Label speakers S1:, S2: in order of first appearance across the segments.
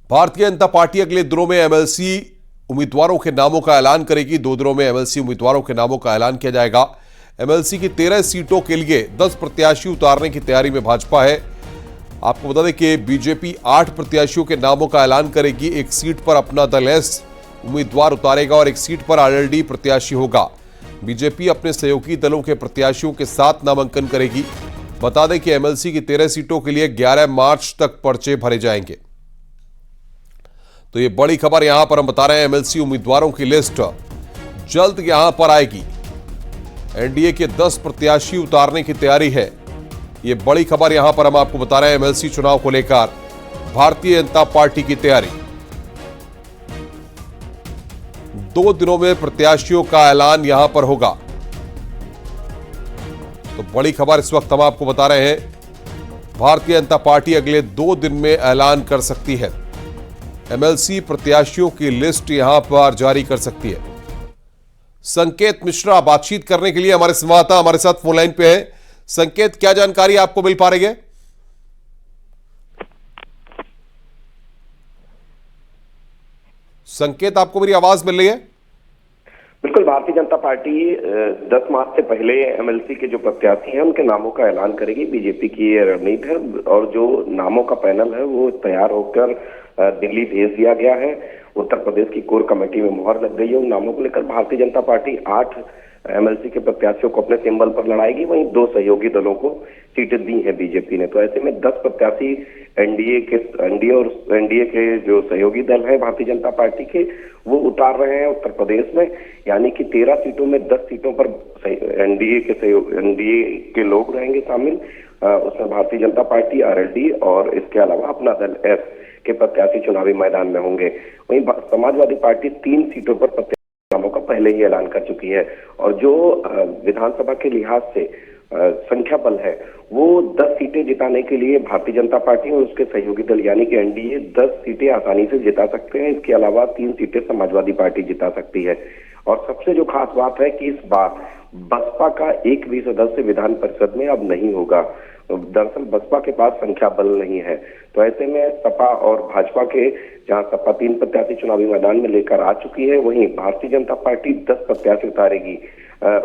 S1: Bharatiya Janata party अगले दिनों में एमएलसी उम्मीदवारों के नामों का ऐलान करेगी। 2 दिनों में एमएलसी उम्मीदवारों के नामों का ऐलान किया जाएगा। एमएलसी की 13 सीटों के लिए 10 प्रत्याशी उतारने की तैयारी में भाजपा है। आपको बता दें कि बीजेपी 8 प्रत्याशियों के नामों का ऐलान करेगी। एक सीट पर अपना दल एस उम्मीदवार उतारेगा और एक सीट पर आरएलडी प्रत्याशी होगा। बीजेपी अपने सहयोगी दलों के प्रत्याशियों के साथ नामांकन करेगी। बता दें कि एमएलसी की 13 सीटों के लिए 11 मार्च तक पर्चे भरे जाएंगे। तो ये बड़ी खबर यहां पर हम बता रहे हैं, एमएलसी उम्मीदवारों की लिस्ट जल्द यहां पर आएगी। एनडीए के 10 प्रत्याशी उतारने की तैयारी है। ये बड़ी खबर यहां पर हम आपको बता रहे हैं, एमएलसी चुनाव को लेकर भारतीय जनता पार्टी की तैयारी। 2 दिनों में प्रत्याशियों का ऐलान यहां पर होगा। तो बड़ी खबर इस वक्त हम आपको बता रहे हैं, भारतीय जनता पार्टी अगले 2 दिन में ऐलान कर सकती है। एमएलसी प्रत्याशियों की लिस्ट यहां पर जारी कर सकती है। संकेत मिश्रा बातचीत करने के लिए हमारे संवाददाता हमारे साथ फोन लाइन पे है। संकेत, क्या जानकारी आपको मिल पा रही है? संकेत, आपको मेरी आवाज मिल रही है?
S2: बिल्कुल, भारतीय जनता पार्टी 10 मार्च से पहले एमएलसी के जो प्रत्याशी हैं उनके नामों का ऐलान करेगी। बीजेपी की ये रणनीति है और जो नामों का पैनल है वो तैयार होकर दिल्ली भेज दिया गया है। उत्तर प्रदेश की कोर कमेटी में मुहर लग गई है। उन नामों को लेकर भारतीय जनता पार्टी 8 एमएलसी के प्रत्याशियों को अपने सिंबल पर लड़ाएगी। वहीं 2 सहयोगी दलों को सीटें दी है बीजेपी ने। तो ऐसे में 10 प्रत्याशी एनडीए के जो सहयोगी दल है भारतीय जनता पार्टी के, वो उतार रहे हैं उत्तर प्रदेश में। यानी कि 13 सीटों में 10 सीटों पर एनडीए के लोग रहेंगे शामिल। उसमें भारतीय जनता पार्टी, आरएलडी और इसके अलावा अपना दल एस के प्रत्याशी चुनावी मैदान में होंगे। वहीं समाजवादी पार्टी 3 सीटों पर प्रत्याशी नामों का पहले ही ऐलान कर चुकी है। और जो विधानसभा के लिहाज से संख्या बल है, वो 10 सीटें जिताने के लिए भारतीय जनता पार्टी और उसके सहयोगी दल यानी कि एनडीए 10 सीटें आसानी से जिता सकते हैं। इसके अलावा 3 सीटें समाजवादी पार्टी जिता सकती है। और सबसे जो खास बात है कि इस बार बसपा का एक भी सदस्य विधान परिषद में अब नहीं होगा। दरअसल बसपा के पास संख्या बल नहीं है। तो ऐसे में सपा और भाजपा के, जहां सपा 3 प्रत्याशी चुनावी मैदान में लेकर आ चुकी है, वहीं भारतीय जनता पार्टी 10 प्रत्याशी उतारेगी।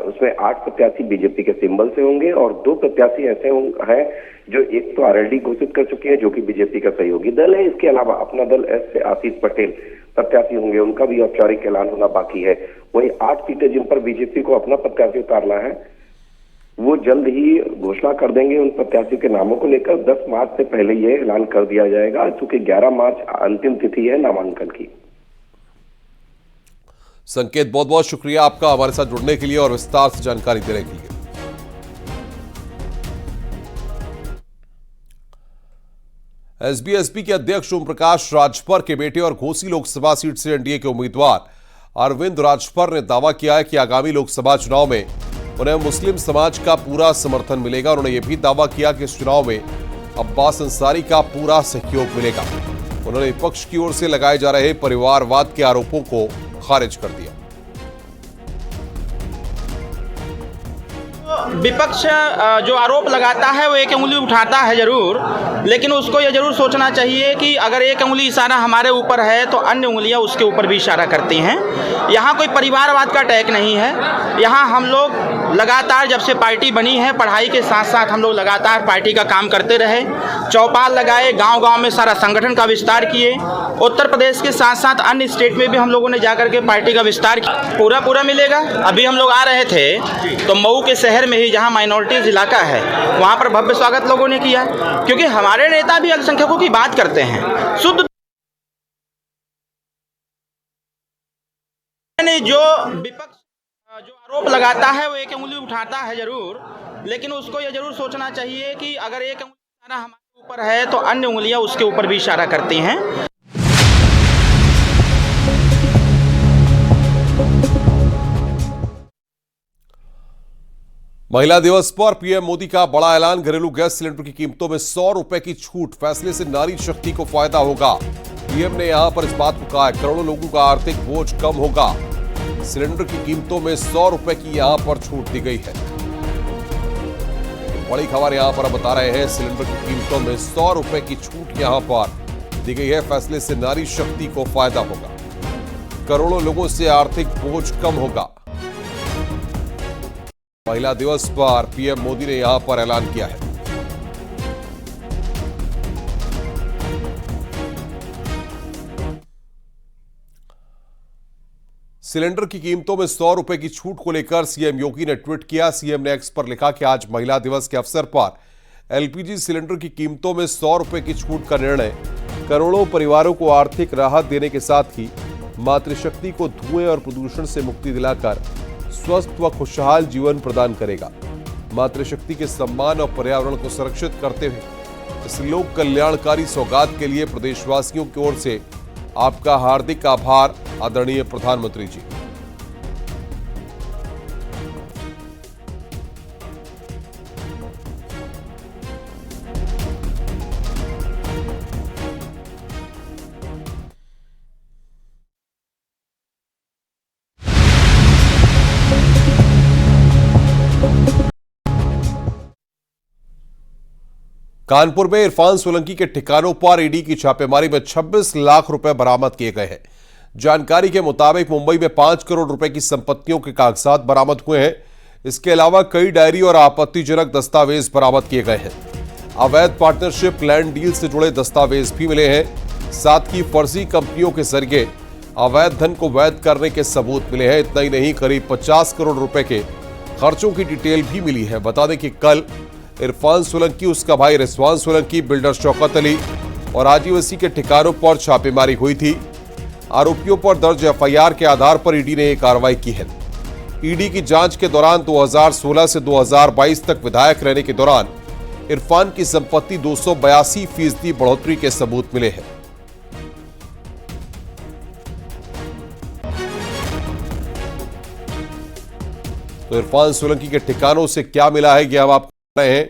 S2: उसमें 8 प्रत्याशी बीजेपी के सिंबल से होंगे और 2 प्रत्याशी ऐसे हैं जो एक तो आरएलडी घोषित कर चुके हैं जो कि बीजेपी का सहयोगी दल है। इसके अलावा अपना दल एस से आशीष पटेल प्रत्याशी होंगे, उनका भी औपचारिक ऐलान होना बाकी है। वहीं 8 सीटें जिन पर बीजेपी को अपना प्रत्याशी उतारना है, वो जल्द ही घोषणा कर देंगे उन प्रत्याशियों के नामों को लेकर। 10 मार्च से पहले ये ऐलान कर दिया जाएगा, क्योंकि 11 मार्च अंतिम तिथि है नामांकन की।
S1: संकेत, बहुत बहुत शुक्रिया आपका हमारे साथ जुड़ने के लिए और विस्तार से जानकारी देने के लिए। एसबीएसपी के अध्यक्ष ओम प्रकाश राजभर के बेटे और घोसी लोकसभा सीट से एनडीए के उम्मीदवार अरविंद राजभर ने दावा किया है कि आगामी लोकसभा चुनाव में उन्हें मुस्लिम समाज का पूरा समर्थन मिलेगा। उन्होंने यह भी दावा किया कि इस चुनाव में अब्बास अंसारी का पूरा सहयोग मिलेगा। उन्होंने विपक्ष की ओर से लगाए जा रहे परिवारवाद के आरोपों को खारिज कर दिया।
S3: विपक्ष जो आरोप लगाता है वो एक उंगली उठाता है जरूर, लेकिन उसको ये जरूर सोचना चाहिए कि अगर एक उंगली इशारा हमारे ऊपर है तो अन्य उंगलियां उसके ऊपर भी इशारा करती हैं। यहाँ कोई परिवारवाद का अटैक नहीं है। यहाँ हम लोग लगातार जब से पार्टी बनी है, पढ़ाई के साथ साथ हम लोग लगातार पार्टी का काम करते रहे। चौपाल लगाए, गांव-गांव में सारा संगठन का विस्तार किए। उत्तर प्रदेश के साथ साथ अन्य स्टेट में भी हम लोगों ने जाकर के पार्टी का विस्तार किया। पूरा मिलेगा। अभी हम लोग आ रहे थे तो मऊ के शहर में ही, जहां माइनॉरिटीज इलाका है, वहां पर भव्य स्वागत लोगों ने किया, क्योंकि हमारे नेता भी अल्पसंख्यकों की बात करते हैं। शुद्ध जो विपक्ष जो आरोप लगाता है वो एक उंगली उठाता है जरूर, लेकिन उसको ये जरूर सोचना चाहिए कि अगर एक उंगली इशारा हमारे ऊपर है तो अन्य उंगलियां उसके ऊपर भी इशारा करती हैं।
S1: महिला दिवस पर पीएम मोदी का बड़ा ऐलान। घरेलू गैस सिलेंडर की कीमतों में 100 रुपए की छूट। फैसले से नारी शक्ति को फायदा होगा। पीएम ने यहां पर इस बात को कहा है, करोड़ों लोगों का आर्थिक बोझ कम होगा। सिलेंडर की कीमतों में 100 रुपए की यहां पर छूट दी गई है। बड़ी खबर यहां पर बता रहे हैं, सिलेंडर की कीमतों में 100 रुपए की छूट यहां पर दी गई है। फैसले से नारी शक्ति को फायदा होगा, करोड़ों लोगों से आर्थिक बोझ कम होगा। महिला दिवस पर पीएम मोदी ने यहां पर ऐलान किया है। सिलेंडर की कीमतों में 100 रुपए की छूट को लेकर सीएम योगी ने ट्वीट किया। सीएम ने एक्स पर लिखा कि आज महिला दिवस के अवसर पर एलपीजी सिलेंडर की कीमतों में 100 रुपए की छूट का निर्णय करोड़ों परिवारों को आर्थिक राहत देने के साथ ही मातृशक्ति को धुएं और प्रदूषण से मुक्ति दिलाकर स्वस्थ व खुशहाल जीवन प्रदान करेगा। मातृशक्ति के सम्मान और पर्यावरण को संरक्षित करते हुए इस लोक कल्याणकारी सौगात के लिए प्रदेशवासियों की ओर से आपका हार्दिक आभार आदरणीय प्रधानमंत्री जी। कानपुर में इरफान सोलंकी के ठिकानों पर ईडी की छापेमारी में 26 लाख रुपए बरामद किए गए हैं। जानकारी के मुताबिक मुंबई में 5 करोड़ रुपए की संपत्तियों के कागजात बरामद हुए हैं। इसके अलावा कई डायरी और आपत्तिजनक दस्तावेज बरामद किए गए हैं। अवैध पार्टनरशिप लैंड डील से जुड़े दस्तावेज भी मिले हैं। साथ ही फर्जी कंपनियों के जरिए अवैध धन को वैध करने के सबूत मिले हैं। इतना ही नहीं, करीब 50 करोड़ रुपए के खर्चों की डिटेल भी मिली है। बता दें कि कल इरफान सोलंकी, उसका भाई रिजवान सोलंकी, बिल्डर शौकत अली और आदिवासी के ठिकानों पर छापेमारी हुई थी। आरोपियों पर दर्ज एफआईआर के आधार पर ईडी ने यह कार्रवाई की है। ईडी की जांच के दौरान 2016 से 2022 तक विधायक रहने के दौरान इरफान की संपत्ति 282% बढ़ोतरी के सबूत मिले हैं। तो इरफान सोलंकी के ठिकानों से क्या मिला है, यह अब आप रहे हैं।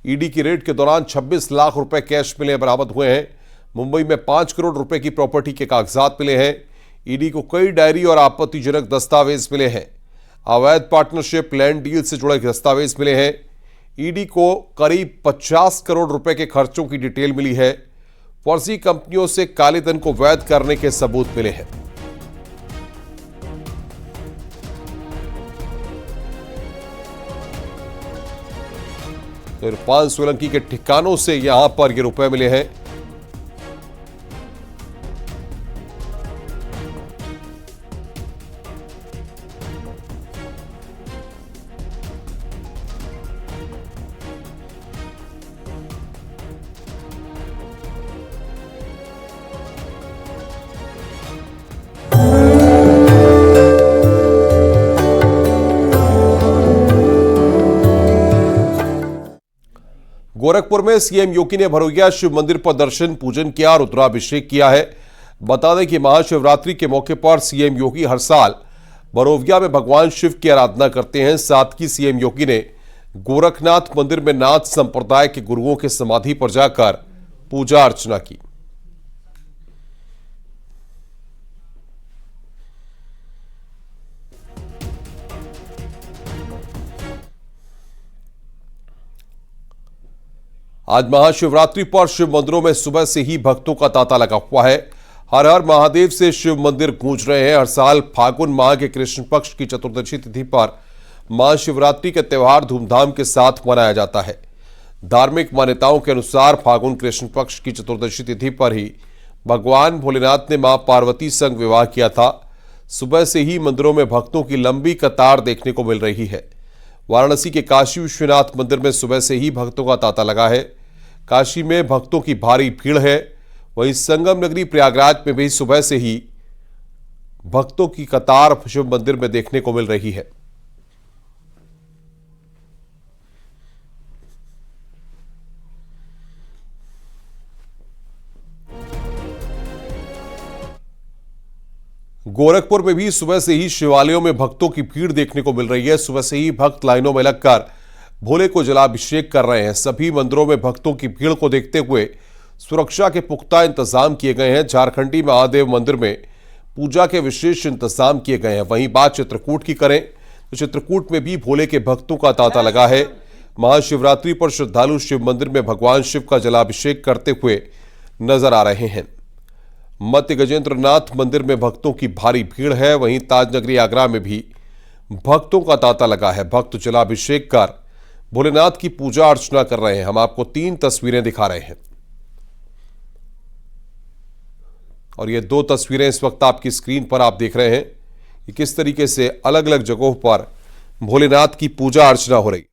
S1: ईडी की रेड के दौरान 26 लाख रुपए कैश मिले, बरामद हुए हैं। मुंबई में 5 करोड़ रुपए की प्रॉपर्टी के कागजात मिले हैं। ईडी को कई डायरी और आपत्तिजनक दस्तावेज मिले हैं। अवैध पार्टनरशिप लैंड डील से जुड़े दस्तावेज मिले हैं। ईडी को करीब 50 करोड़ रुपए के खर्चों की डिटेल मिली है। फर्जी कंपनियों से काले धन को वैध करने के सबूत मिले हैं। तो इरफान सोलंकी के ठिकानों से यहां पर ये रुपए मिले हैं। गोरखपुर में सीएम योगी ने भरोइया शिव मंदिर पर दर्शन पूजन किया, रुद्राभिषेक किया है। बता दें कि महाशिवरात्रि के मौके पर सीएम योगी हर साल भरोइया में भगवान शिव की आराधना करते हैं। साथ ही सीएम योगी ने गोरखनाथ मंदिर में नाथ संप्रदाय के गुरुओं के समाधि पर जाकर पूजा अर्चना की। आज महाशिवरात्रि पर शिव मंदिरों में सुबह से ही भक्तों का तांता लगा हुआ है। हर हर महादेव से शिव मंदिर गूंज रहे हैं। हर साल फागुन माह के कृष्ण पक्ष की चतुर्दशी तिथि पर महाशिवरात्रि का त्यौहार धूमधाम के साथ मनाया जाता है। धार्मिक मान्यताओं के अनुसार फागुन कृष्ण पक्ष की चतुर्दशी तिथि पर ही भगवान भोलेनाथ ने मां पार्वती संग विवाह किया था। सुबह से ही मंदिरों में भक्तों की लंबी कतार देखने को मिल रही है। वाराणसी के काशी विश्वनाथ मंदिर में सुबह से ही भक्तों का तांता लगा है। काशी में भक्तों की भारी भीड़ है। वहीं संगम नगरी प्रयागराज में भी सुबह से ही भक्तों की कतार शिव मंदिर में देखने को मिल रही है। गोरखपुर में भी सुबह से ही शिवालयों में भक्तों की भीड़ देखने को मिल रही है। सुबह से ही भक्त लाइनों में लगकर भोले को जलाभिषेक कर रहे हैं। सभी मंदिरों में भक्तों की भीड़ को देखते हुए सुरक्षा के पुख्ता इंतजाम किए गए हैं। झारखंडी महादेव मंदिर में पूजा के विशेष इंतजाम किए गए हैं। वहीं बात चित्रकूट की करें तो चित्रकूट में भी भोले के भक्तों का तांता लगा है। महाशिवरात्रि पर श्रद्धालु शिव मंदिर में भगवान शिव का जलाभिषेक करते हुए नजर आ रहे हैं। मध्य गजेंद्र नाथ मंदिर में भक्तों की भारी भीड़ है। वहीं ताजनगरी आगरा में भी भक्तों का तांता लगा है। भक्त जलाभिषेक कर भोलेनाथ की पूजा अर्चना कर रहे हैं। हम आपको 3 तस्वीरें दिखा रहे हैं और ये 2 तस्वीरें इस वक्त आपकी स्क्रीन पर आप देख रहे हैं कि किस तरीके से अलग अलग जगहों पर भोलेनाथ की पूजा अर्चना हो रही।